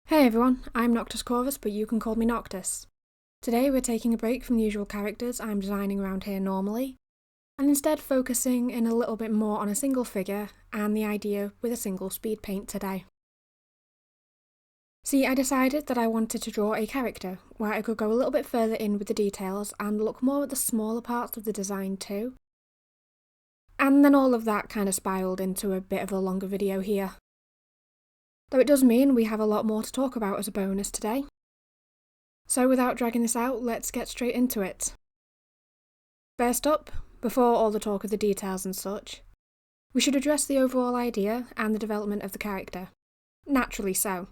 Hey everyone, I'm Noctis Corvus, but you can call me Noctis. Today we're taking a break from the usual characters I'm designing around here normally, and instead focusing in a little bit more on a single figure and the idea with a single speed paint today. See, I decided that I wanted to draw a character where I could go a little bit further in with the details and look more at the smaller parts of the design too. And then all of that kind of spiraled into a bit of a longer video here. Though it does mean we have a lot more to talk about as a bonus today. So without dragging this out, let's get straight into it. First up, before all the talk of the details and such, we should address the overall idea and the development of the character. Naturally so.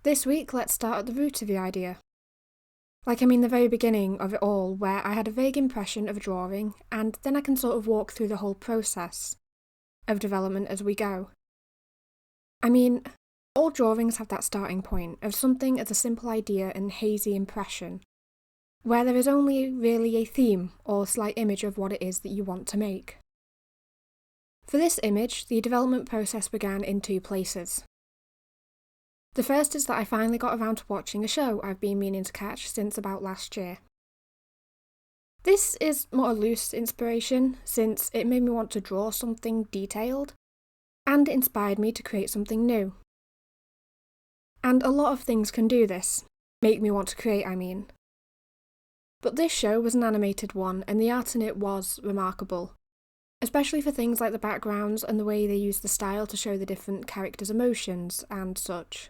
This week, let's start at the root of the idea. The very beginning of it all, where I had a vague impression of a drawing, and then I can sort of walk through the whole process of development as we go. All drawings have that starting point of something as a simple idea and hazy impression, where there is only really a theme or slight image of what it is that you want to make. For this image, the development process began in two places. The first is that I finally got around to watching a show I've been meaning to catch since about last year. This is more a loose inspiration, since it made me want to draw something detailed, and it inspired me to create something new. And a lot of things can do this, make me want to create, But this show was an animated one, and the art in it was remarkable, especially for things like the backgrounds and the way they used the style to show the different characters' emotions and such.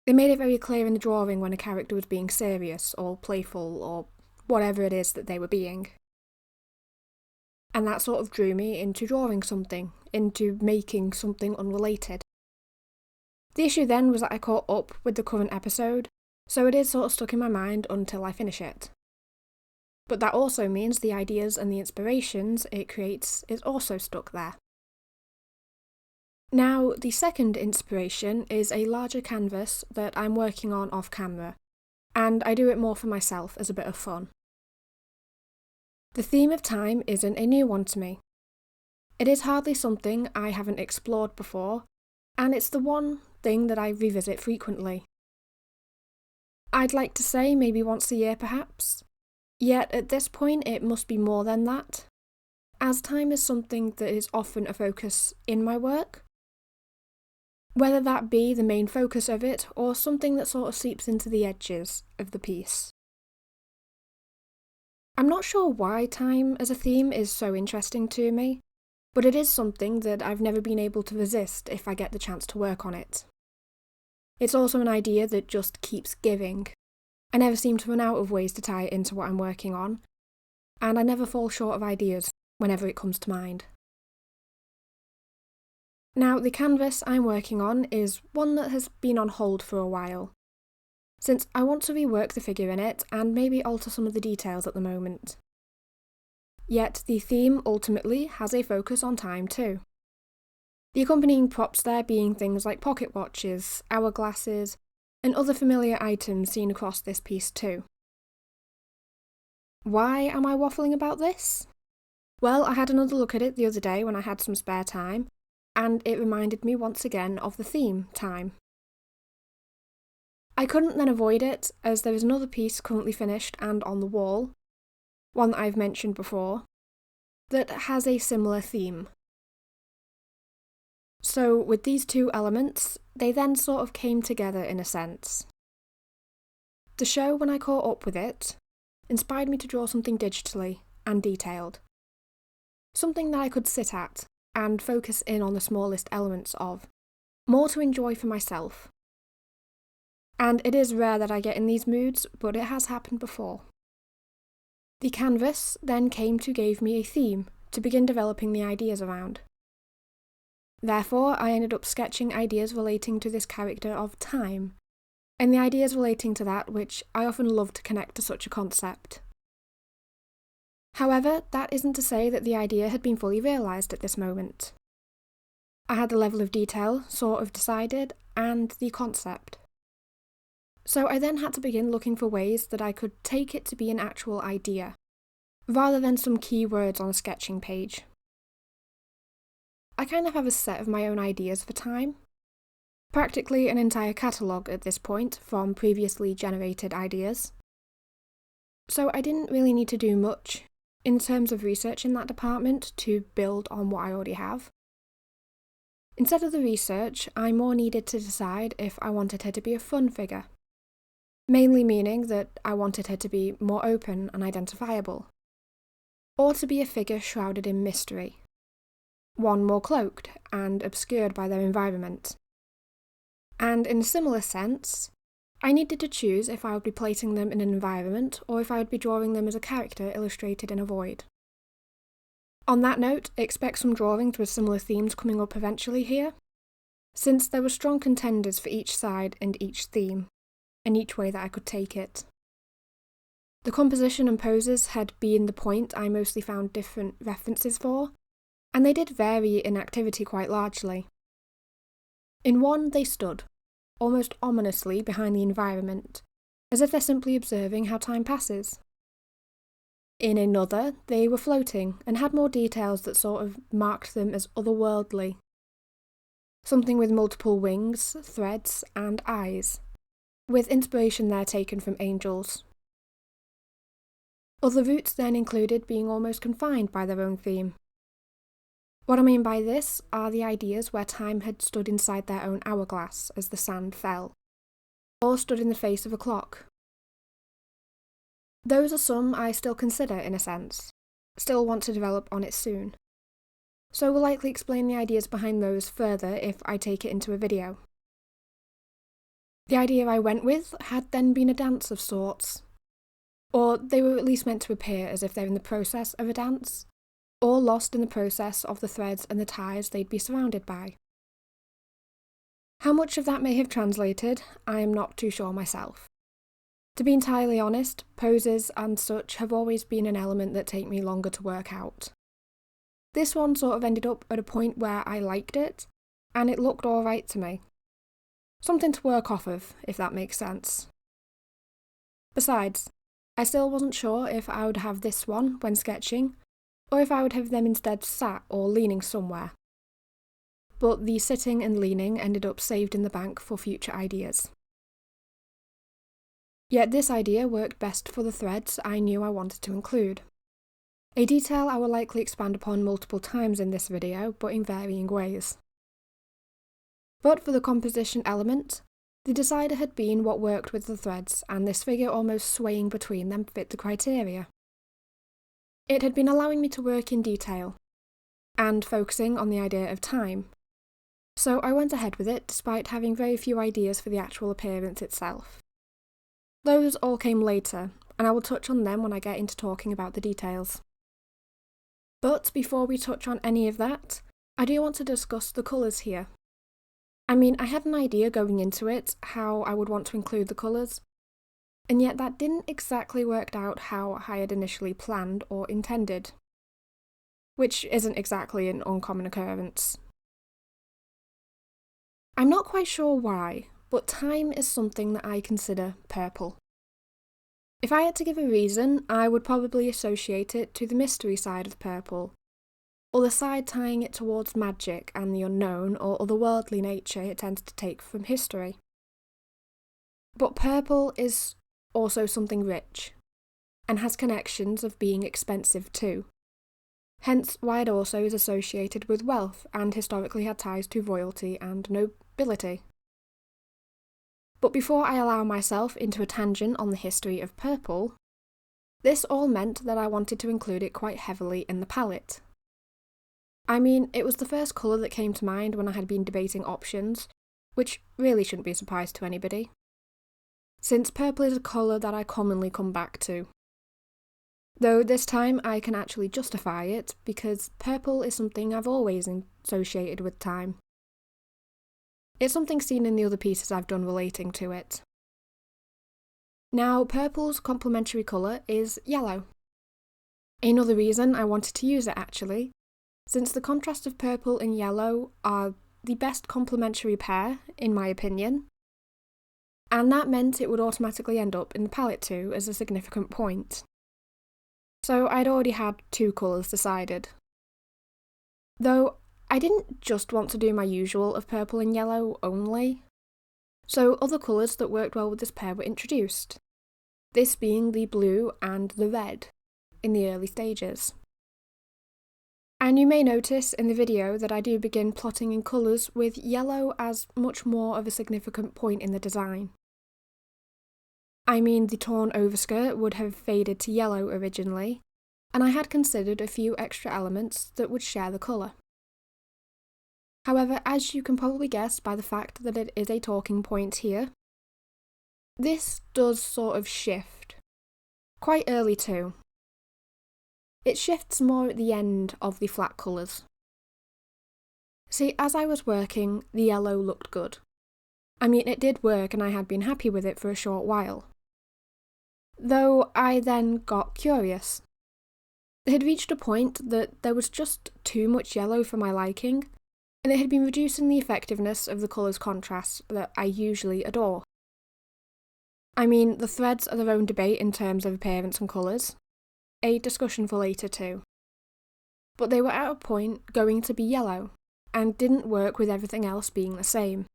They made it very clear in the drawing when a character was being serious or playful or whatever it is that they were being. And that sort of drew me into drawing something, into making something unrelated. The issue then was that I caught up with the current episode, so it is sort of stuck in my mind until I finish it. But that also means the ideas and the inspirations it creates is also stuck there. Now, the second inspiration is a larger canvas that I'm working on off camera, and I do it more for myself as a bit of fun. The theme of time isn't a new one to me. It is hardly something I haven't explored before, and it's the one thing that I revisit frequently. I'd like to say maybe once a year perhaps, yet at this point it must be more than that, as time is something that is often a focus in my work. Whether that be the main focus of it, or something that sort of seeps into the edges of the piece. I'm not sure why time as a theme is so interesting to me, but it is something that I've never been able to resist if I get the chance to work on it. It's also an idea that just keeps giving. I never seem to run out of ways to tie it into what I'm working on, and I never fall short of ideas whenever it comes to mind. Now, the canvas I'm working on is one that has been on hold for a while, since I want to rework the figure in it and maybe alter some of the details at the moment. Yet the theme ultimately has a focus on time too. The accompanying props there being things like pocket watches, hourglasses, and other familiar items seen across this piece too. Why am I waffling about this? Well, I had another look at it the other day when I had some spare time, and it reminded me once again of the theme, time. I couldn't then avoid it, as there is another piece currently finished and on the wall, one that I've mentioned before, that has a similar theme. So with these two elements, they then sort of came together in a sense. The show, when I caught up with it, inspired me to draw something digitally and detailed. Something that I could sit at and focus in on the smallest elements of, more to enjoy for myself. And it is rare that I get in these moods, but it has happened before. The canvas then gave me a theme to begin developing the ideas around. Therefore, I ended up sketching ideas relating to this character of time, and the ideas relating to that which I often love to connect to such a concept. However, that isn't to say that the idea had been fully realised at this moment. I had the level of detail sort of decided, and the concept. So I then had to begin looking for ways that I could take it to be an actual idea, rather than some keywords on a sketching page. I kind of have a set of my own ideas for time, Practically an entire catalogue at this point from previously generated ideas. So I didn't really need to do much in terms of research in that department to build on what I already have. Instead of the research, I more needed to decide if I wanted her to be a fun figure, mainly meaning that I wanted her to be more open and identifiable, or to be a figure shrouded in mystery, one more cloaked and obscured by their environment. And in a similar sense, I needed to choose if I would be placing them in an environment or if I would be drawing them as a character illustrated in a void. On that note, expect some drawings with similar themes coming up eventually here, since there were strong contenders for each side and each theme, and each way that I could take it. The composition and poses had been the point I mostly found different references for, and they did vary in activity quite largely. In one, they stood, almost ominously behind the environment, as if they're simply observing how time passes. In another, they were floating and had more details that sort of marked them as otherworldly. Something with multiple wings, threads, and eyes, with inspiration there taken from angels. Other routes then included being almost confined by their own theme. What I mean by this are the ideas where time had stood inside their own hourglass as the sand fell, or stood in the face of a clock. Those are some I still consider in a sense, still want to develop on it soon. So will likely explain the ideas behind those further if I take it into a video. The idea I went with had then been a dance of sorts, or they were at least meant to appear as if they're in the process of a dance, or lost in the process of the threads and the ties they'd be surrounded by. How much of that may have translated, I am not too sure myself. To be entirely honest, poses and such have always been an element that take me longer to work out. This one sort of ended up at a point where I liked it, and it looked alright to me. Something to work off of, if that makes sense. Besides, I still wasn't sure if I would have this one when sketching, or if I would have them instead sat or leaning somewhere. But the sitting and leaning ended up saved in the bank for future ideas. Yet this idea worked best for the threads I knew I wanted to include. A detail I will likely expand upon multiple times in this video, but in varying ways. But for the composition element, the decider had been what worked with the threads, and this figure almost swaying between them fit the criteria. It had been allowing me to work in detail, and focusing on the idea of time. So I went ahead with it despite having very few ideas for the actual appearance itself. Those all came later, and I will touch on them when I get into talking about the details. But before we touch on any of that, I do want to discuss the colours here. I mean, I had an idea going into it how I would want to include the colours, and yet that didn't exactly work out how I had initially planned or intended, which isn't exactly an uncommon occurrence. I'm not quite sure why, but time is something that I consider purple. If I had to give a reason, I would probably associate it to the mystery side of purple, or the side tying it towards magic and the unknown or otherworldly nature it tends to take from history. But purple is also something rich, and has connections of being expensive too. Hence why it also is associated with wealth and historically had ties to royalty and nobility. But before I allow myself into a tangent on the history of purple, this all meant that I wanted to include it quite heavily in the palette. I mean, it was the first colour that came to mind when I had been debating options, which really shouldn't be a surprise to anybody, since purple is a colour that I commonly come back to. Though this time I can actually justify it, because purple is something I've always associated with time. It's something seen in the other pieces I've done relating to it. Now, purple's complementary colour is yellow. Another reason I wanted to use it actually, since the contrast of purple and yellow are the best complementary pair, in my opinion, and that meant it would automatically end up in the palette too as a significant point. So I'd already had two colours decided. Though I didn't just want to do my usual of purple and yellow only, so other colours that worked well with this pair were introduced, this being the blue and the red in the early stages. And you may notice in the video that I do begin plotting in colours with yellow as much more of a significant point in the design. I mean, the torn overskirt would have faded to yellow originally, and I had considered a few extra elements that would share the colour. However, as you can probably guess by the fact that it is a talking point here, this does sort of shift. Quite early too. It shifts more at the end of the flat colours. See, as I was working, the yellow looked good. I mean, it did work and I had been happy with it for a short while. Though I then got curious. It had reached a point that there was just too much yellow for my liking, and it had been reducing the effectiveness of the colours contrast that I usually adore. I mean, the threads are their own debate in terms of appearance and colours, a discussion for later too. But they were at a point going to be yellow, and didn't work with everything else being the same.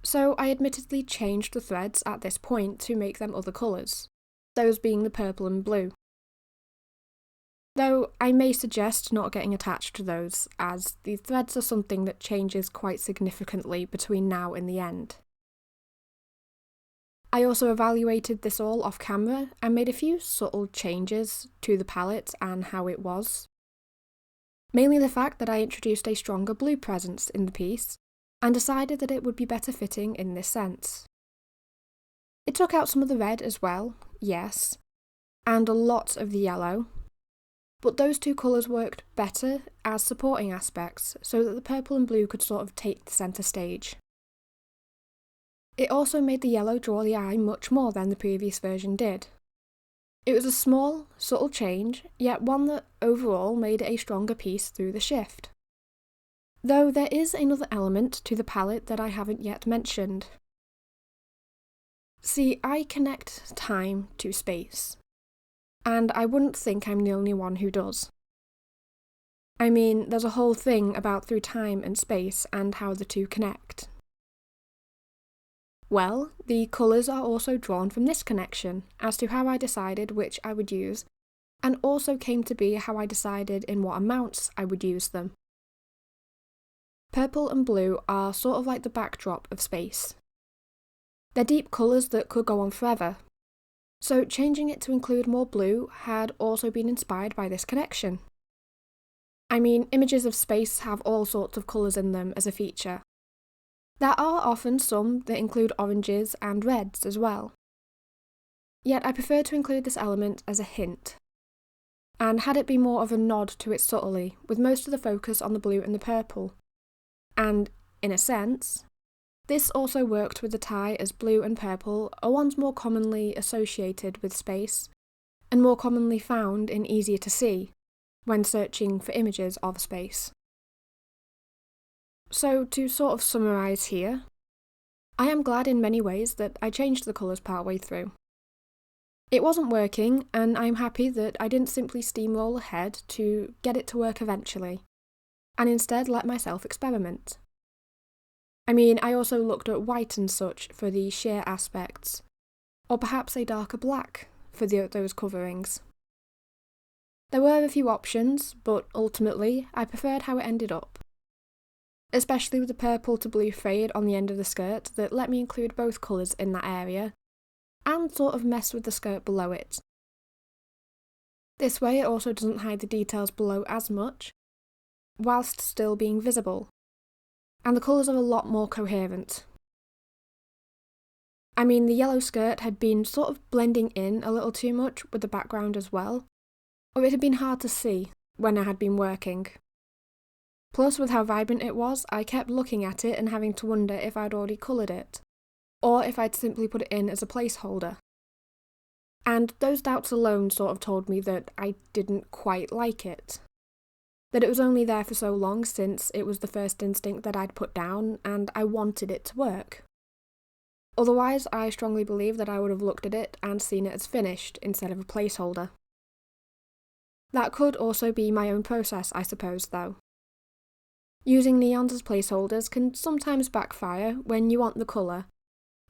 So I admittedly changed the threads at this point to make them other colours, those being the purple and blue. Though I may suggest not getting attached to those, as the threads are something that changes quite significantly between now and the end. I also evaluated this all off camera and made a few subtle changes to the palette and how it was. Mainly the fact that I introduced a stronger blue presence in the piece, and decided that it would be better fitting in this sense. It took out some of the red as well, yes, and a lot of the yellow, but those two colours worked better as supporting aspects so that the purple and blue could sort of take the centre stage. It also made the yellow draw the eye much more than the previous version did. It was a small, subtle change, yet one that overall made it a stronger piece through the shift. Though there is another element to the palette that I haven't yet mentioned. See, I connect time to space, and I wouldn't think I'm the only one who does. I mean, there's a whole thing about through time and space and how the two connect. Well, the colours are also drawn from this connection as to how I decided which I would use, and also came to be how I decided in what amounts I would use them. Purple and blue are sort of like the backdrop of space. They're deep colours that could go on forever, so changing it to include more blue had also been inspired by this connection. I mean, images of space have all sorts of colours in them as a feature. There are often some that include oranges and reds as well. Yet I prefer to include this element as a hint, and had it be more of a nod to it subtly, with most of the focus on the blue and the purple. And, in a sense, this also worked with the tie as blue and purple are ones more commonly associated with space, and more commonly found and easier to see when searching for images of space. So, to sort of summarise here, I am glad in many ways that I changed the colours partway through. It wasn't working, and I'm happy that I didn't simply steamroll ahead to get it to work eventually, and instead let myself experiment. I mean, I also looked at white and such for the sheer aspects, or perhaps a darker black for those coverings. There were a few options, but ultimately I preferred how it ended up. Especially with the purple to blue fade on the end of the skirt that let me include both colours in that area, and sort of mess with the skirt below it. This way it also doesn't hide the details below as much, whilst still being visible, and the colours are a lot more coherent. I mean, the yellow skirt had been sort of blending in a little too much with the background as well, or it had been hard to see when I had been working. Plus, with how vibrant it was, I kept looking at it and having to wonder if I'd already coloured it, or if I'd simply put it in as a placeholder. And those doubts alone sort of told me that I didn't quite like it. That it was only there for so long since it was the first instinct that I'd put down, and I wanted it to work. Otherwise, I strongly believe that I would have looked at it and seen it as finished instead of a placeholder. That could also be my own process, I suppose, though. Using neons as placeholders can sometimes backfire when you want the colour,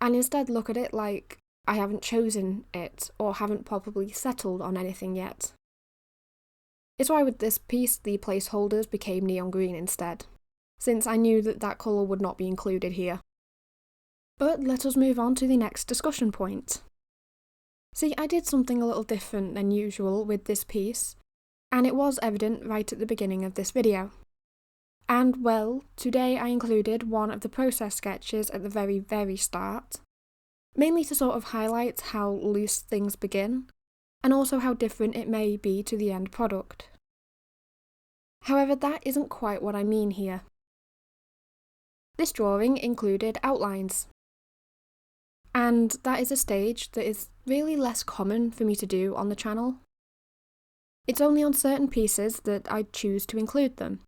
and instead look at it like I haven't chosen it or haven't properly settled on anything yet. It's why with this piece the placeholders became neon green instead, since I knew that that colour would not be included here. But let us move on to the next discussion point. See, I did something a little different than usual with this piece, and it was evident right at the beginning of this video. And well, today I included one of the process sketches at the very start, mainly to sort of highlight how loose things begin, and also how different it may be to the end product. However, that isn't quite what I mean here. This drawing included outlines, and that is a stage that is really less common for me to do on the channel. It's only on certain pieces that I choose to include them.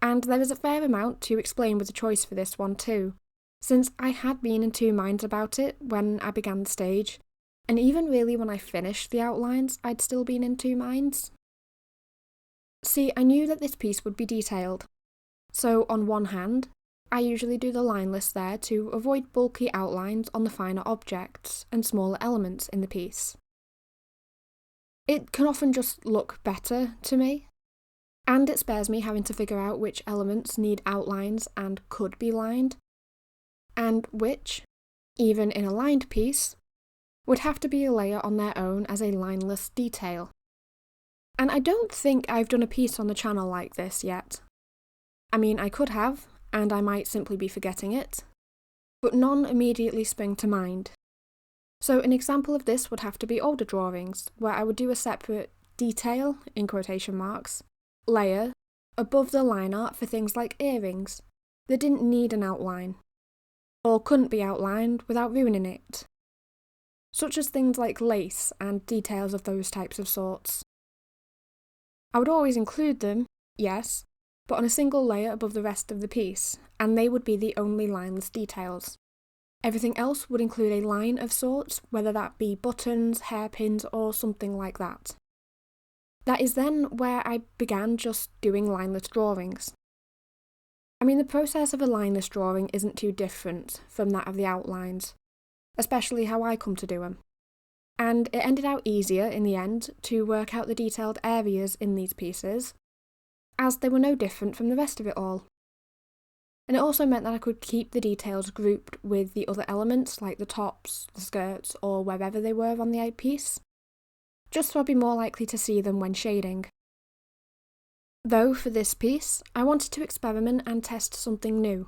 And there is a fair amount to explain with the choice for this one too, since I had been in two minds about it when I began the stage, and even really when I finished the outlines, I'd still been in two minds. See, I knew that this piece would be detailed, so on one hand, I usually do the line list there to avoid bulky outlines on the finer objects and smaller elements in the piece. It can often just look better to me, and it spares me having to figure out which elements need outlines and could be lined, and which, even in a lined piece, would have to be a layer on their own as a lineless detail. And I don't think I've done a piece on the channel like this yet. I mean, I could have, and I might simply be forgetting it, but none immediately spring to mind. So an example of this would have to be older drawings, where I would do a separate detail, in quotation marks, layer above the line art for things like earrings that didn't need an outline, or couldn't be outlined without ruining it, such as things like lace and details of those types of sorts. I would always include them, yes, but on a single layer above the rest of the piece, and they would be the only lineless details. Everything else would include a line of sorts, whether that be buttons, hairpins, or something like that. That is then where I began just doing lineless drawings. I mean, the process of a lineless drawing isn't too different from that of the outlines, especially how I come to do them. And it ended out easier in the end to work out the detailed areas in these pieces, as they were no different from the rest of it all. And it also meant that I could keep the details grouped with the other elements like the tops, the skirts, or wherever they were on the piece, just so I'd be more likely to see them when shading. Though for this piece, I wanted to experiment and test something new.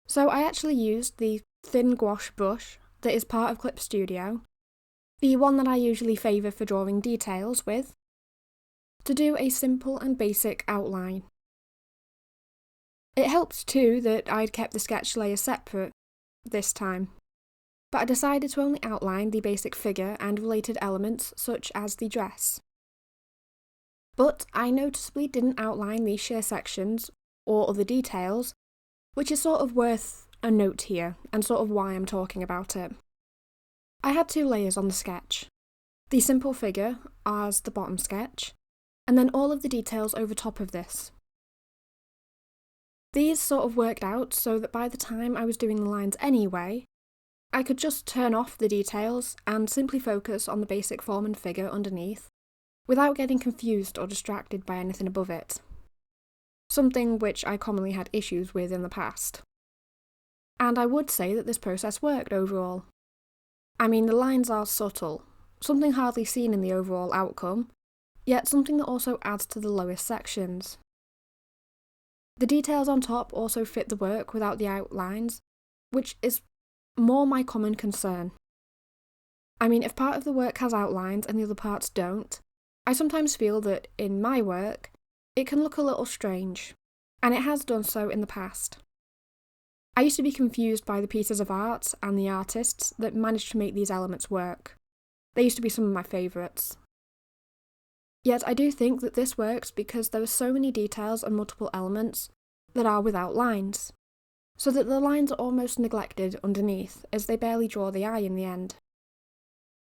So I actually used the thin gouache brush that is part of Clip Studio, the one that I usually favour for drawing details with, to do a simple and basic outline. It helped too that I'd kept the sketch layer separate this time, but I decided to only outline the basic figure and related elements such as the dress. But I noticeably didn't outline the sheer sections or other details, which is sort of worth a note here and sort of why I'm talking about it. I had two layers on the sketch, the simple figure as the bottom sketch, and then all of the details over top of this. These sort of worked out so that by the time I was doing the lines anyway, I could just turn off the details and simply focus on the basic form and figure underneath, without getting confused or distracted by anything above it. Something which I commonly had issues with in the past. And I would say that this process worked overall. I mean, the lines are subtle, something hardly seen in the overall outcome, yet something that also adds to the lowest sections. The details on top also fit the work without the outlines, which is more my common concern. I mean, if part of the work has outlines and the other parts don't, I sometimes feel that in my work, it can look a little strange, and it has done so in the past. I used to be confused by the pieces of art and the artists that managed to make these elements work. They used to be some of my favourites. Yet I do think that this works because there are so many details and multiple elements that are without lines, so that the lines are almost neglected underneath as they barely draw the eye in the end.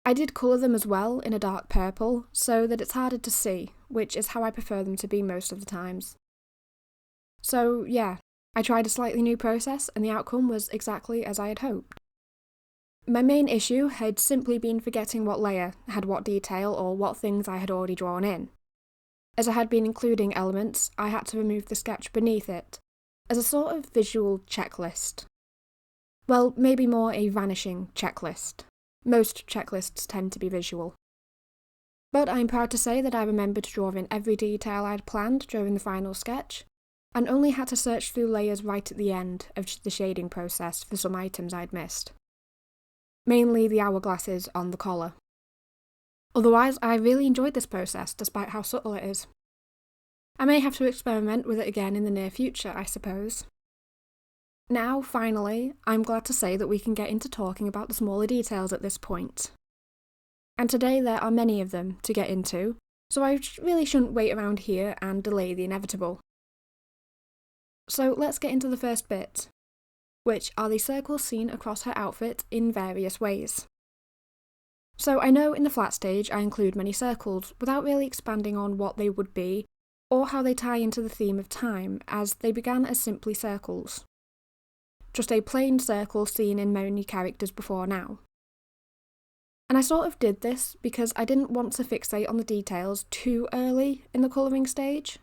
I did colour them as well in a dark purple so that it's harder to see, which is how I prefer them to be most of the times. So yeah, I tried a slightly new process and the outcome was exactly as I had hoped. My main issue had simply been forgetting what layer had what detail or what things I had already drawn in. As I had been including elements, I had to remove the sketch beneath it, as a sort of visual checklist. Well, maybe more a vanishing checklist. Most checklists tend to be visual. But I'm proud to say that I remembered to draw in every detail I had planned during the final sketch, and only had to search through layers right at the end of the shading process for some items I'd missed. Mainly the hourglasses on the collar. Otherwise, I really enjoyed this process, despite how subtle it is. I may have to experiment with it again in the near future, I suppose. Now, finally, I'm glad to say that we can get into talking about the smaller details at this point. And today there are many of them to get into, so I really shouldn't wait around here and delay the inevitable. So let's get into the first bit, which are the circles seen across her outfit in various ways. So I know in the flat stage I include many circles without really expanding on what they would be or how they tie into the theme of time, as they began as simply circles. Just a plain circle seen in many characters before now. And I sort of did this because I didn't want to fixate on the details too early in the colouring stage.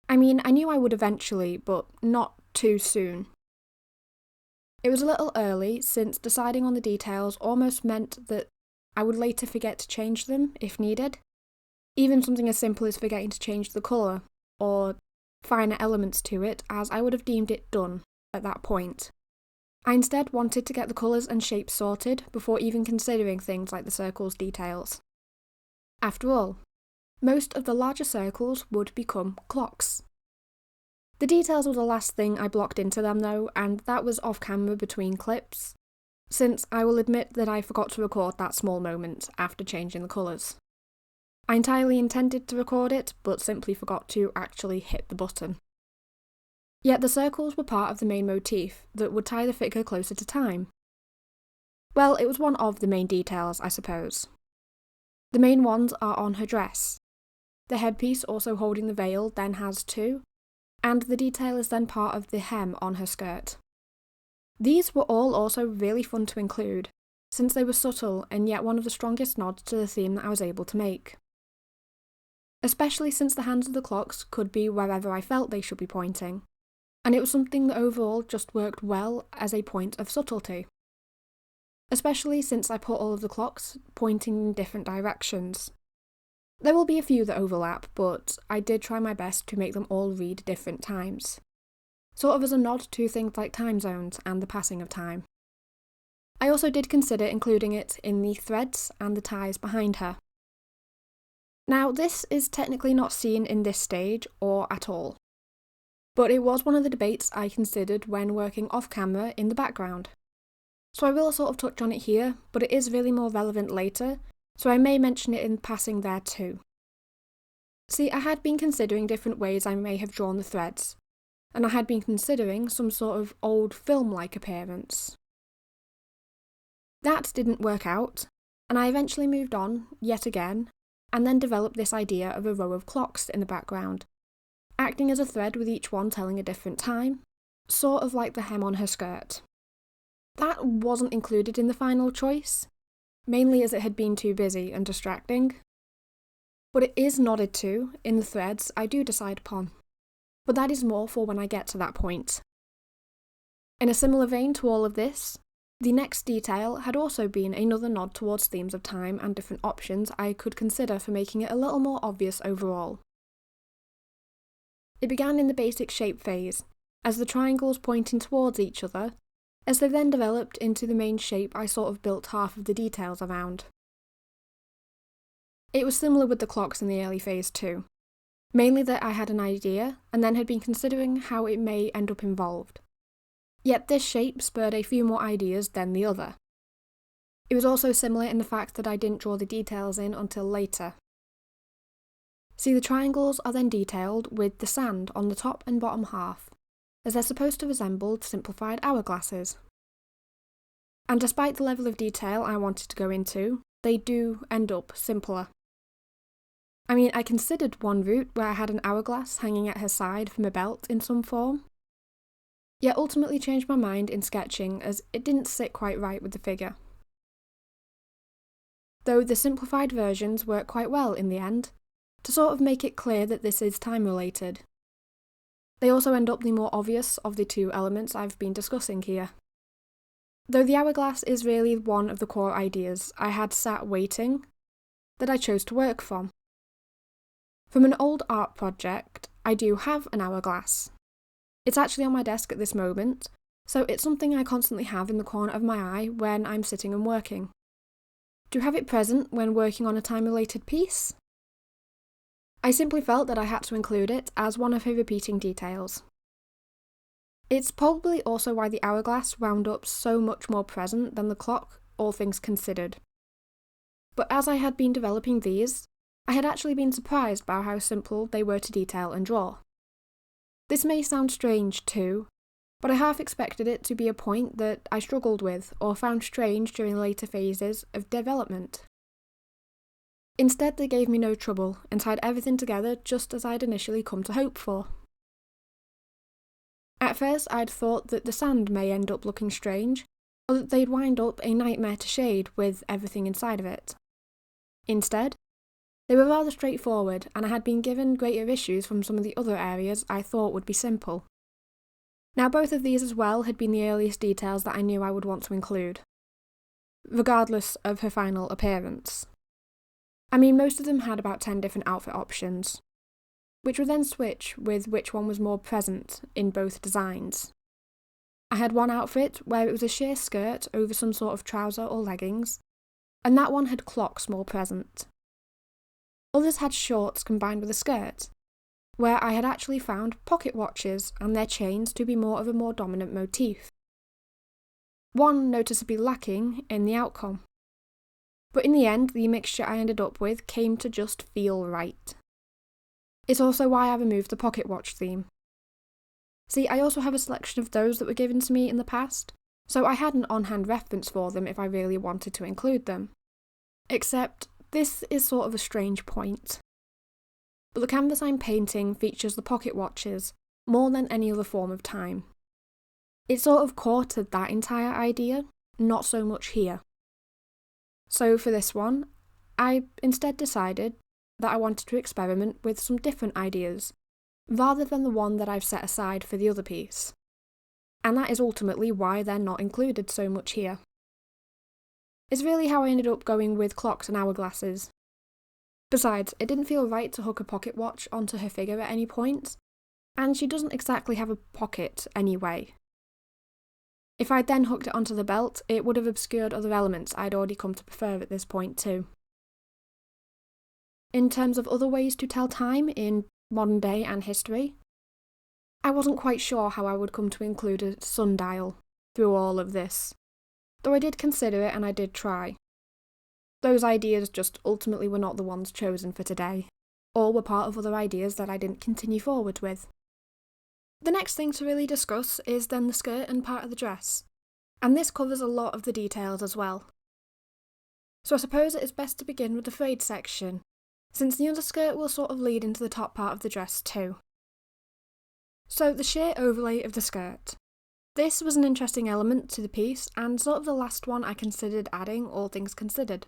I mean, I knew I would eventually, but not too soon. It was a little early, since deciding on the details almost meant that I would later forget to change them if needed. Even something as simple as forgetting to change the colour, or finer elements to it, as I would have deemed it done at that point. I instead wanted to get the colours and shapes sorted before even considering things like the circle's details. After all, most of the larger circles would become clocks. The details were the last thing I blocked into them though, and that was off camera between clips, since I will admit that I forgot to record that small moment after changing the colours. I entirely intended to record it, but simply forgot to actually hit the button. Yet the circles were part of the main motif that would tie the figure closer to time. Well, it was one of the main details, I suppose. The main ones are on her dress. The headpiece also holding the veil then has two, and the detail is then part of the hem on her skirt. These were all also really fun to include, since they were subtle and yet one of the strongest nods to the theme that I was able to make. Especially since the hands of the clocks could be wherever I felt they should be pointing, and it was something that overall just worked well as a point of subtlety. Especially since I put all of the clocks pointing in different directions. There will be a few that overlap, but I did try my best to make them all read different times. Sort of as a nod to things like time zones and the passing of time. I also did consider including it in the threads and the ties behind her. Now, this is technically not seen in this stage or at all, but it was one of the debates I considered when working off camera in the background. So I will sort of touch on it here, but it is really more relevant later, so I may mention it in passing there too. See, I had been considering different ways I may have drawn the threads, and I had been considering some sort of old film-like appearance. That didn't work out, and I eventually moved on, yet again, and then developed this idea of a row of clocks in the background, acting as a thread with each one telling a different time, sort of like the hem on her skirt. That wasn't included in the final choice, mainly as it had been too busy and distracting. But it is nodded to in the threads I do decide upon. But that is more for when I get to that point. In a similar vein to all of this, the next detail had also been another nod towards themes of time and different options I could consider for making it a little more obvious overall. It began in the basic shape phase, as the triangles pointing towards each other, as they then developed into the main shape I sort of built half of the details around. It was similar with the clocks in the early phase too, mainly that I had an idea and then had been considering how it may end up involved. Yet this shape spurred a few more ideas than the other. It was also similar in the fact that I didn't draw the details in until later. See, the triangles are then detailed with the sand on the top and bottom half, as they're supposed to resemble simplified hourglasses. And despite the level of detail I wanted to go into, they do end up simpler. I mean, I considered one route where I had an hourglass hanging at her side from a belt in some form, yet ultimately changed my mind in sketching as it didn't sit quite right with the figure. Though the simplified versions work quite well in the end, to sort of make it clear that this is time related. They also end up the more obvious of the two elements I've been discussing here. Though the hourglass is really one of the core ideas I had sat waiting that I chose to work from. From an old art project, I do have an hourglass. It's actually on my desk at this moment, so it's something I constantly have in the corner of my eye when I'm sitting and working. To have it present when working on a time-related piece? I simply felt that I had to include it as one of her repeating details. It's probably also why the hourglass wound up so much more present than the clock, all things considered. But as I had been developing these, I had actually been surprised by how simple they were to detail and draw. This may sound strange too, but I half expected it to be a point that I struggled with or found strange during later phases of development. Instead, they gave me no trouble and tied everything together just as I'd initially come to hope for. At first, I'd thought that the sand may end up looking strange, or that they'd wind up a nightmare to shade with everything inside of it. Instead, they were rather straightforward, and I had been given greater issues from some of the other areas I thought would be simple. Now, both of these as well had been the earliest details that I knew I would want to include, regardless of her final appearance. I mean, most of them had about 10 different outfit options, which would then switch with which one was more present in both designs. I had one outfit where it was a sheer skirt over some sort of trouser or leggings, and that one had clocks more present. Others had shorts combined with a skirt, where I had actually found pocket watches and their chains to be more of a more dominant motif. One noticeably lacking in the outcome. But in the end, the mixture I ended up with came to just feel right. It's also why I removed the pocket watch theme. See, I also have a selection of those that were given to me in the past, so I had an on-hand reference for them if I really wanted to include them. Except, this is sort of a strange point. But the canvas I'm painting features the pocket watches more than any other form of time. It sort of courted that entire idea, not so much here. So for this one, I instead decided that I wanted to experiment with some different ideas, rather than the one that I've set aside for the other piece. And that is ultimately why they're not included so much here. It's really how I ended up going with clocks and hourglasses. Besides, it didn't feel right to hook a pocket watch onto her figure at any point, and she doesn't exactly have a pocket anyway. If I'd then hooked it onto the belt, it would have obscured other elements I'd already come to prefer at this point too. In terms of other ways to tell time in modern day and history, I wasn't quite sure how I would come to include a sundial through all of this, though I did consider it and I did try. Those ideas just ultimately were not the ones chosen for today. All were part of other ideas that I didn't continue forward with. The next thing to really discuss is then the skirt and part of the dress, and this covers a lot of the details as well. So I suppose it is best to begin with the frayed section, since the underskirt will sort of lead into the top part of the dress too. So the sheer overlay of the skirt. This was an interesting element to the piece and sort of the last one I considered adding, all things considered.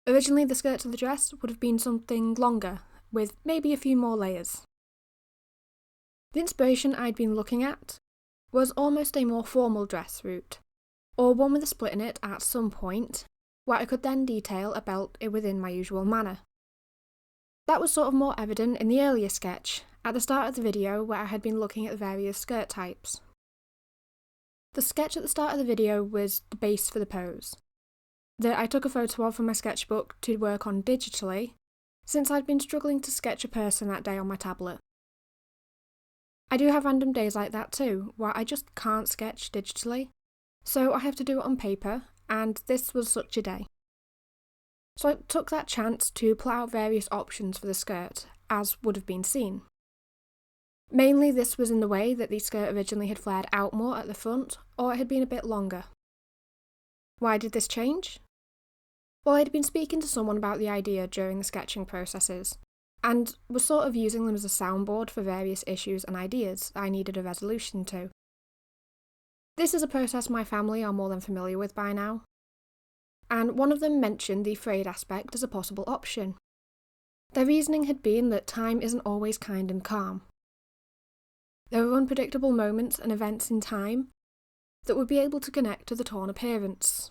Originally the skirt to the dress would have been something longer, with maybe a few more layers. The inspiration I'd been looking at was almost a more formal dress route, or one with a split in it at some point, where I could then detail a belt within my usual manner. That was sort of more evident in the earlier sketch, at the start of the video where I had been looking at the various skirt types. The sketch at the start of the video was the base for the pose, that I took a photo of from my sketchbook to work on digitally, since I'd been struggling to sketch a person that day on my tablet. I do have random days like that too, where I just can't sketch digitally, so I have to do it on paper, and this was such a day. So I took that chance to plot out various options for the skirt, as would have been seen. Mainly this was in the way that the skirt originally had flared out more at the front, or it had been a bit longer. Why did this change? Well, I'd been speaking to someone about the idea during the sketching processes, and was sort of using them as a soundboard for various issues and ideas I needed a resolution to. This is a process my family are more than familiar with by now, and one of them mentioned the frayed aspect as a possible option. Their reasoning had been that time isn't always kind and calm. There are unpredictable moments and events in time that would be able to connect to the torn appearance.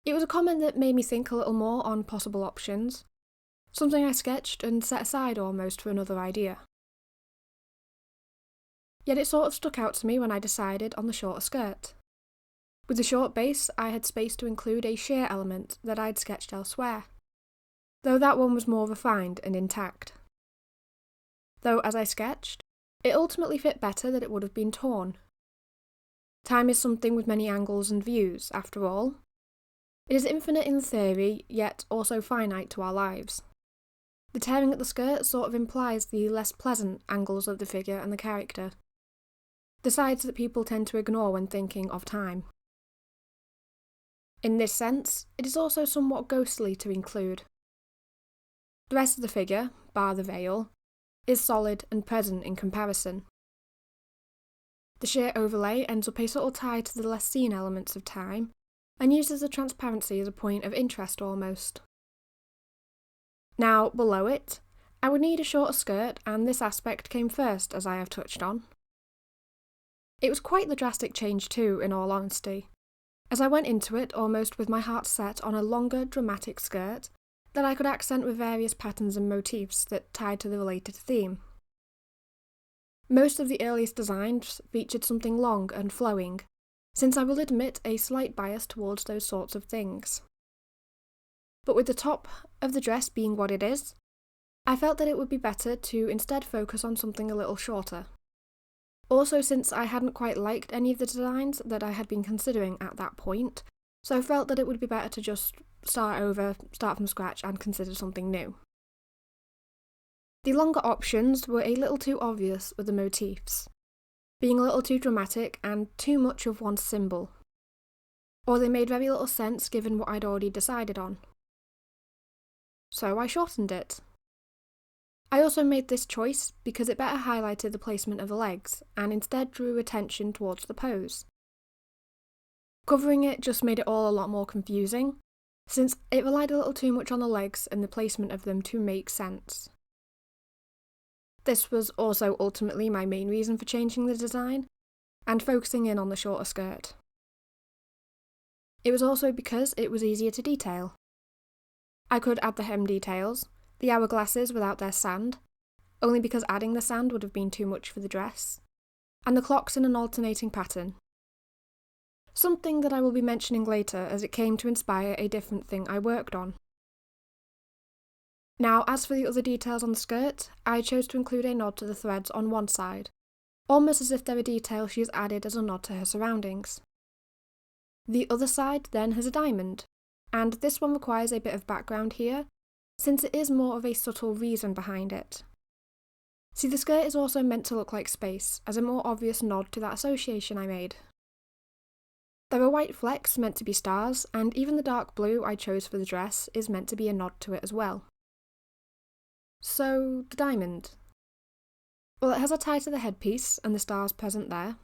It was a comment that made me think a little more on possible options, something I sketched and set aside almost for another idea. Yet it sort of stuck out to me when I decided on the shorter skirt. With the short base, I had space to include a sheer element that I'd sketched elsewhere, though that one was more refined and intact. Though, as I sketched, it ultimately fit better that it would have been torn. Time is something with many angles and views, after all. It is infinite in theory, yet also finite to our lives. The tearing at the skirt sort of implies the less pleasant angles of the figure and the character, the sides that people tend to ignore when thinking of time. In this sense, it is also somewhat ghostly to include. The rest of the figure, bar the veil, is solid and present in comparison. The sheer overlay ends up a subtle tie to the less seen elements of time, and uses the transparency as a point of interest almost. Now, below it, I would need a shorter skirt, and this aspect came first, as I have touched on. It was quite the drastic change too, in all honesty, as I went into it almost with my heart set on a longer, dramatic skirt that I could accent with various patterns and motifs that tied to the related theme. Most of the earliest designs featured something long and flowing, since I will admit a slight bias towards those sorts of things. But with the top of the dress being what it is, I felt that it would be better to instead focus on something a little shorter. Also, since I hadn't quite liked any of the designs that I had been considering at that point, so I felt that it would be better to just start from scratch and consider something new. The longer options were a little too obvious with the motifs, being a little too dramatic and too much of one symbol, or they made very little sense given what I'd already decided on. So I shortened it. I also made this choice because it better highlighted the placement of the legs and instead drew attention towards the pose. Covering it just made it all a lot more confusing, since it relied a little too much on the legs and the placement of them to make sense. This was also ultimately my main reason for changing the design and focusing in on the shorter skirt. It was also because it was easier to detail. I could add the hem details, the hourglasses without their sand, only because adding the sand would have been too much for the dress, and the clocks in an alternating pattern. Something that I will be mentioning later as it came to inspire a different thing I worked on. Now, as for the other details on the skirt, I chose to include a nod to the threads on one side, almost as if they were details she has added as a nod to her surroundings. The other side then has a diamond, and this one requires a bit of background here, since it is more of a subtle reason behind it. See, the skirt is also meant to look like space, as a more obvious nod to that association I made. There are white flecks meant to be stars, and even the dark blue I chose for the dress is meant to be a nod to it as well. So, the diamond. Well, it has a tie to the headpiece and the stars present there.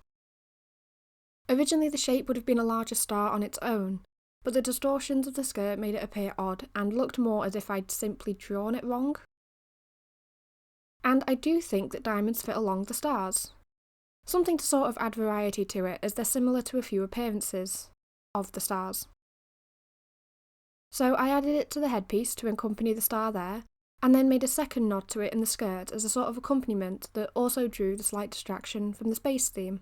Originally the shape would have been a larger star on its own, but the distortions of the skirt made it appear odd and looked more as if I'd simply drawn it wrong. And I do think that diamonds fit along the stars. Something to sort of add variety to it, as they're similar to a few appearances of the stars. So I added it to the headpiece to accompany the star there, and then made a second nod to it in the skirt as a sort of accompaniment that also drew the slight distraction from the space theme,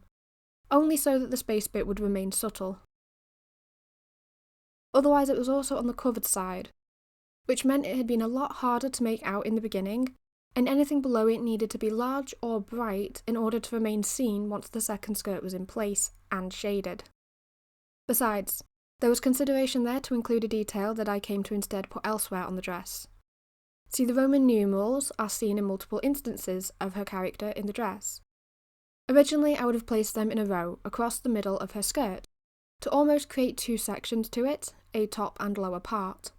only so that the space bit would remain subtle. Otherwise it was also on the covered side, which meant it had been a lot harder to make out in the beginning, and anything below it needed to be large or bright in order to remain seen once the second skirt was in place and shaded. Besides, there was consideration there to include a detail that I came to instead put elsewhere on the dress. See, the Roman numerals are seen in multiple instances of her character in the dress. Originally, I would have placed them in a row across the middle of her skirt, to almost create two sections to it, a top and lower part,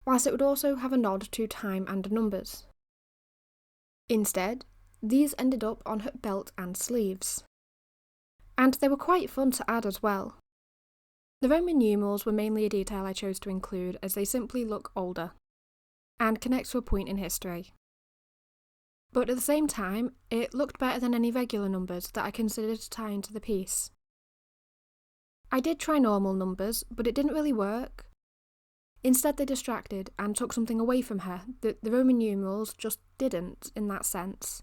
whilst it would also have a nod to time and numbers. Instead, these ended up on her belt and sleeves. And they were quite fun to add as well. The Roman numerals were mainly a detail I chose to include as they simply look older, and connect to a point in history. But at the same time, it looked better than any regular numbers that I considered to tie into the piece. I did try normal numbers, but it didn't really work. Instead, they distracted and took something away from her that the Roman numerals just didn't in that sense.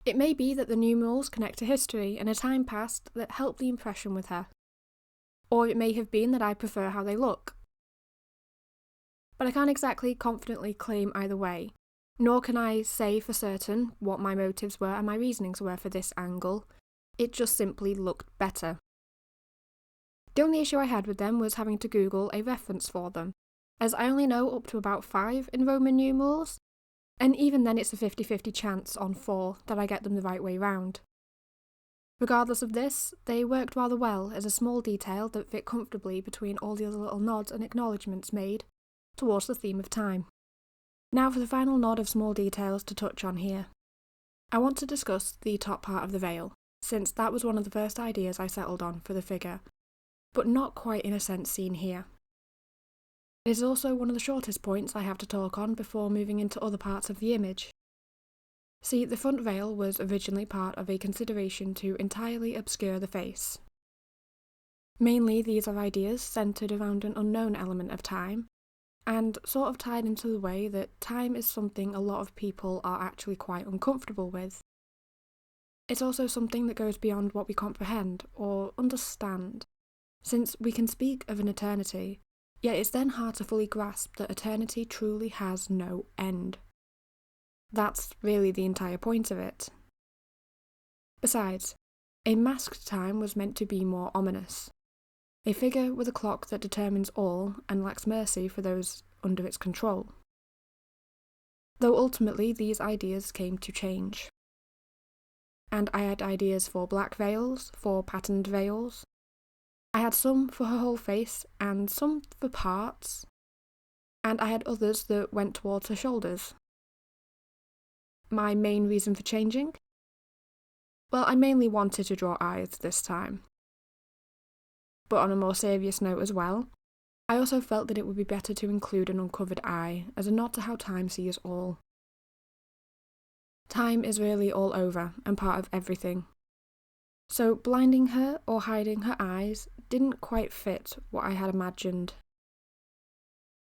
It may be that the numerals connect to history and a time past that helped the impression with her. Or it may have been that I prefer how they look. But I can't exactly confidently claim either way, nor can I say for certain what my motives were and my reasonings were for this angle. It just simply looked better. The only issue I had with them was having to Google a reference for them, as I only know up to about 5 in Roman numerals, and even then it's a 50-50 chance on 4 that I get them the right way round. Regardless of this, they worked rather well as a small detail that fit comfortably between all the other little nods and acknowledgements made towards the theme of time. Now for the final nod of small details to touch on here. I want to discuss the top part of the veil, since that was one of the first ideas I settled on for the figure, but not quite in a sense seen here. It is also one of the shortest points I have to talk on before moving into other parts of the image. See, the front veil was originally part of a consideration to entirely obscure the face. Mainly these are ideas centred around an unknown element of time, and sort of tied into the way that time is something a lot of people are actually quite uncomfortable with. It's also something that goes beyond what we comprehend or understand, since we can speak of an eternity, yet it's then hard to fully grasp that eternity truly has no end. That's really the entire point of it. Besides, a masked time was meant to be more ominous. A figure with a clock that determines all and lacks mercy for those under its control. Though ultimately these ideas came to change. And I had ideas for black veils, for patterned veils. I had some for her whole face and some for parts. And I had others that went towards her shoulders. My main reason for changing? Well, I mainly wanted to draw eyes this time. But on a more serious note as well, I also felt that it would be better to include an uncovered eye as a nod to how time sees all. Time is really all over and part of everything. So blinding her or hiding her eyes didn't quite fit what I had imagined.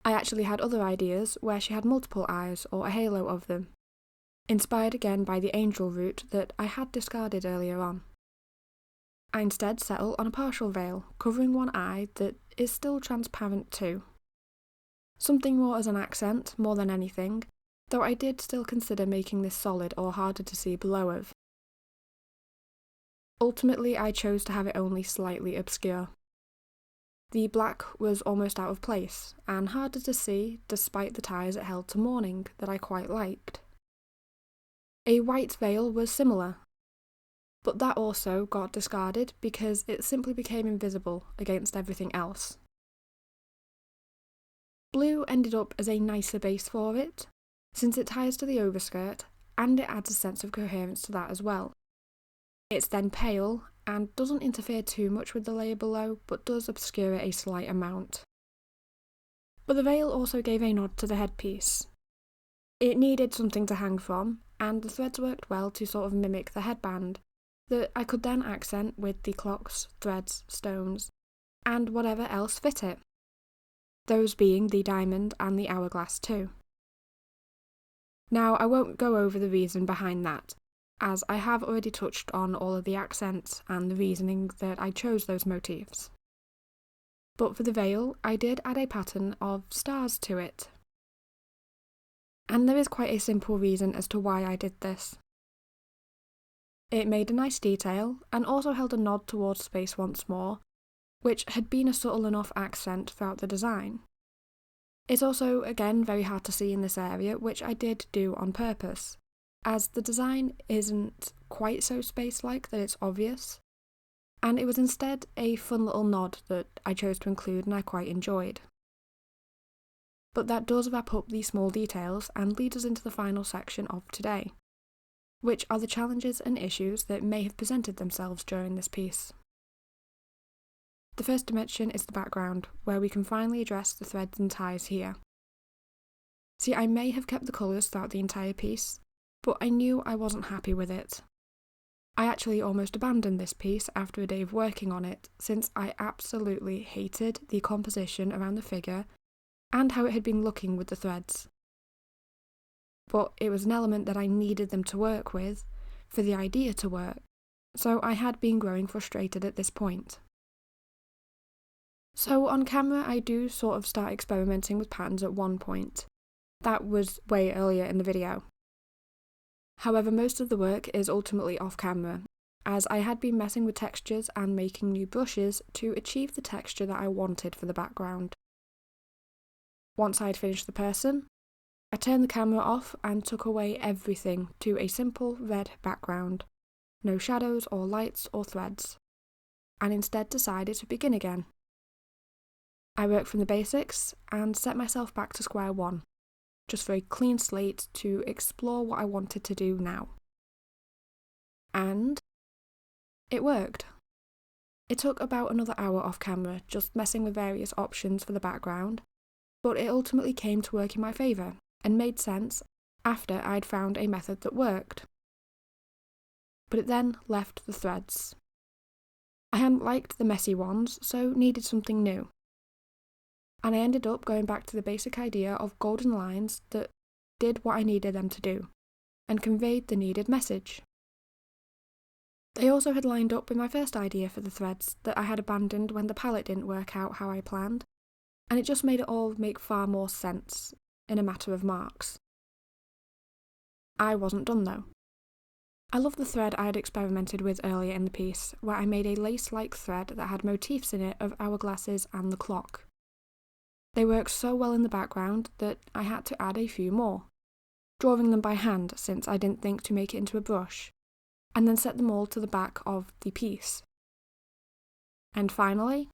I actually had other ideas where she had multiple eyes or a halo of them, inspired again by the angel route that I had discarded earlier on. I instead settle on a partial veil, covering one eye that is still transparent too. Something more as an accent, more than anything, though I did still consider making this solid or harder to see below of. Ultimately, I chose to have it only slightly obscure. The black was almost out of place, and harder to see despite the ties it held to mourning that I quite liked. A white veil was similar, but that also got discarded because it simply became invisible against everything else. Blue ended up as a nicer base for it, since it ties to the overskirt and it adds a sense of coherence to that as well. It's then pale and doesn't interfere too much with the layer below, but does obscure it a slight amount. But the veil also gave a nod to the headpiece. It needed something to hang from, and the threads worked well to sort of mimic the headband, that I could then accent with the clocks, threads, stones, and whatever else fit it. Those being the diamond and the hourglass too. Now I won't go over the reason behind that, as I have already touched on all of the accents and the reasoning that I chose those motifs. But for the veil, I did add a pattern of stars to it. And there is quite a simple reason as to why I did this. It made a nice detail, and also held a nod towards space once more, which had been a subtle enough accent throughout the design. It's also, again, very hard to see in this area, which I did do on purpose, as the design isn't quite so space-like that it's obvious. and it was instead a fun little nod that I chose to include and I quite enjoyed. But that does wrap up these small details and lead us into the final section of today, which are the challenges and issues that may have presented themselves during this piece. The first dimension is the background, where we can finally address the threads and ties here. See, I may have kept the colours throughout the entire piece, but I knew I wasn't happy with it. I actually almost abandoned this piece after a day of working on it, since I absolutely hated the composition around the figure and how it had been looking with the threads. But it was an element that I needed them to work with, for the idea to work, so I had been growing frustrated at this point. So on camera I do sort of start experimenting with patterns at one point. That was way earlier in the video. However, most of the work is ultimately off camera, as I had been messing with textures and making new brushes to achieve the texture that I wanted for the background. Once I had finished the person, I turned the camera off and took away everything to a simple red background, no shadows or lights or threads, and instead decided to begin again. I worked from the basics and set myself back to square one, just for a clean slate to explore what I wanted to do now. And it worked. It took about another hour off camera, just messing with various options for the background, but it ultimately came to work in my favour and made sense after I'd found a method that worked. But it then left the threads. I hadn't liked the messy ones, so needed something new. And I ended up going back to the basic idea of golden lines that did what I needed them to do, and conveyed the needed message. They also had lined up with my first idea for the threads that I had abandoned when the palette didn't work out how I planned, and it just made it all make far more sense in a matter of marks. I wasn't done though. I love the thread I had experimented with earlier in the piece, where I made a lace-like thread that had motifs in it of hourglasses and the clock. They worked so well in the background that I had to add a few more, drawing them by hand since I didn't think to make it into a brush, and then set them all to the back of the piece. And finally,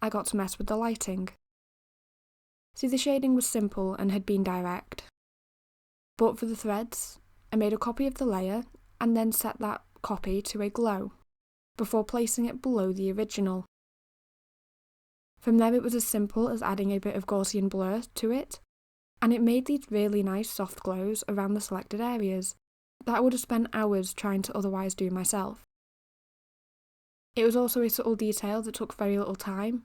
I got to mess with the lighting. See, the shading was simple and had been direct, but for the threads, I made a copy of the layer and then set that copy to a glow, before placing it below the original. From there it was as simple as adding a bit of Gaussian blur to it, and it made these really nice soft glows around the selected areas that I would have spent hours trying to otherwise do myself. It was also a subtle detail that took very little time,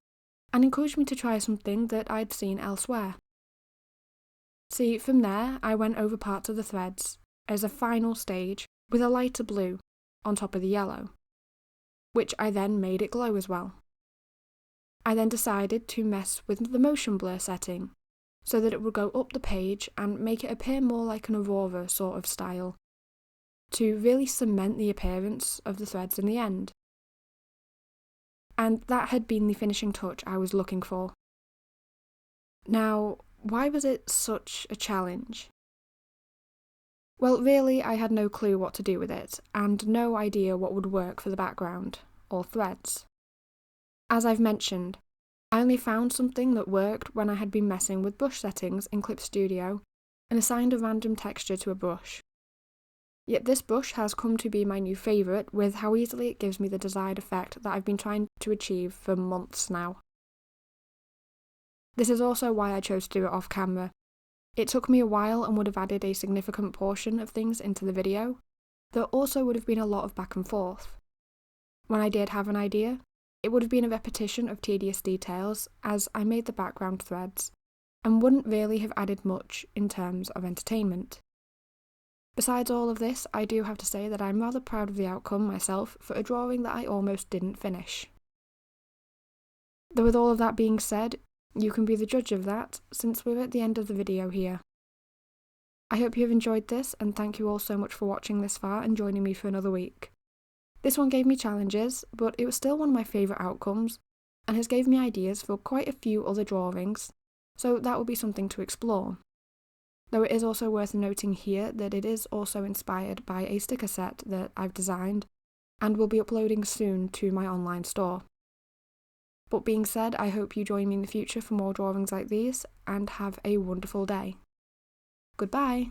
and encouraged me to try something that I'd seen elsewhere. See, from there I went over parts of the threads as a final stage with a lighter blue on top of the yellow, which I then made it glow as well. I then decided to mess with the motion blur setting, so that it would go up the page and make it appear more like an aurora sort of style, to really cement the appearance of the threads in the end. And that had been the finishing touch I was looking for. Now, why was it such a challenge? Well, really, I had no clue what to do with it, and no idea what would work for the background, or threads. As I've mentioned, I only found something that worked when I had been messing with brush settings in Clip Studio and assigned a random texture to a brush. Yet this brush has come to be my new favourite with how easily it gives me the desired effect that I've been trying to achieve for months now. This is also why I chose to do it off camera. It took me a while and would have added a significant portion of things into the video. There also would have been a lot of back and forth. When I did have an idea, it would have been a repetition of tedious details as I made the background threads, and wouldn't really have added much in terms of entertainment. Besides all of this, I do have to say that I'm rather proud of the outcome myself for a drawing that I almost didn't finish. Though with all of that being said, you can be the judge of that, since we're at the end of the video here. I hope you have enjoyed this, and thank you all so much for watching this far and joining me for another week. This one gave me challenges, but it was still one of my favourite outcomes, and has gave me ideas for quite a few other drawings, so that will be something to explore. Though it is also worth noting here that it is also inspired by a sticker set that I've designed, and will be uploading soon to my online store. But being said, I hope you join me in the future for more drawings like these, and have a wonderful day. Goodbye!